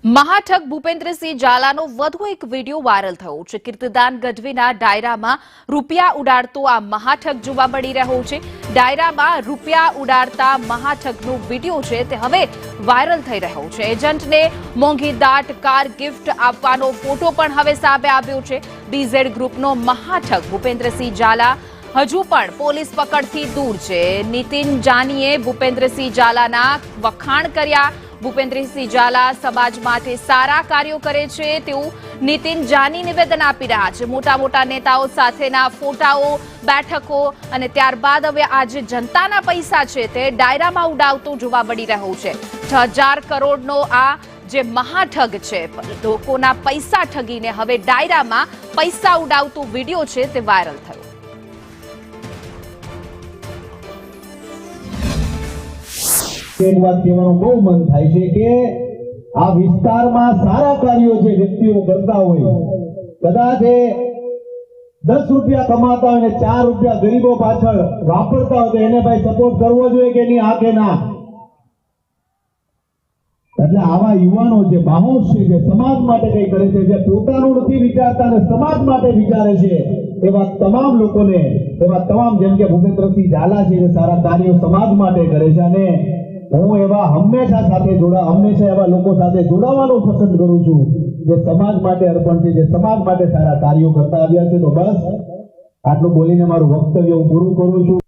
મહાઠગ ભૂપેન્દ્રસિંહ ઝાલાનો વધુ એક video viral થયો છે। કીર્તિદાન ગઢવીના ડાયરામાં રૂપિયા ઉડાડતો આ મહાઠગ જોવા મળી રહ્યો છે। ડાયરામાં રૂપિયા ઉડાડતા મહાઠગનો વિડીયો છે તે હવે વાયરલ થઈ રહ્યો છે। એજન્ટને મોંઘી દાટ કાર ગિફ્ટ આપવાનો ફોટો પણ હવે સામે આવ્યો છે। બીઝેડ ગ્રુપનો મહાઠગ ભૂપેન્દ્રસિંહ ઝાલા હજુ પણ પોલીસ પકડથી દૂર છે। નીતિન જાનીએ ભૂપેન્દ્રસિંહ ઝાલાના વખાણ કર્યા। ભૂપેન્દ્રસિંહ ઝાલા સમાજ માટે સારા કાર્યો કરે છે તેવું નીતિન જાની નિવેદન આપી રહ્યા છે। મોટા મોટા નેતાઓ સાથેના ફોટાઓ, બેઠકો અને ત્યારબાદ હવે આજે જનતાના પૈસા છે તે ડાયરામાં ઉડાવતો જોવા મળી રહ્યો છે। 6000 કરોડનો આ જે મહાઠગ છે, લોકોના પૈસા ઠગીને હવે ડાયરામાં પૈસા ઉડાવતો વિડીયો છે તે વાયરલ થયો। એક વાત કહેવાનું બહુ મન થાય છે કે આ વિસ્તારમાં સારા કાર્યો જે વ્યક્તિઓ કરતા હોય, કદાચ 10 રૂપિયા કમાતા હોય ને 4 રૂપિયા ગરીબો પાછળ વાપરતા હોય તો એને ભાઈ સપોર્ટ કરવો જોઈએ કે નહીં, આ કે ના? એટલે આવા યુવાનો જે બાહોશ છે, જે સમાજ માટે કઈ કરે છે, જે પોતાનું નથી વિચારતા અને સમાજ માટે વિચારે છે, એવા તમામ લોકોને, એવા તમામ જેમ કે ભૂપેન્દ્રસિંહ ઝાલા છે જે સારા કાર્યો સમાજ માટે કરે છે અને હું એવા હંમેશા એવા લોકો સાથે જોડાવાનું પસંદ કરું છું જે સમાજ માટે અર્પણ છે, જે સમાજ માટે સારા કાર્યો કરતા આવ્યા છે। તો બસ આટલું બોલીને મારું વક્તવ્ય હું પૂરું કરું છું।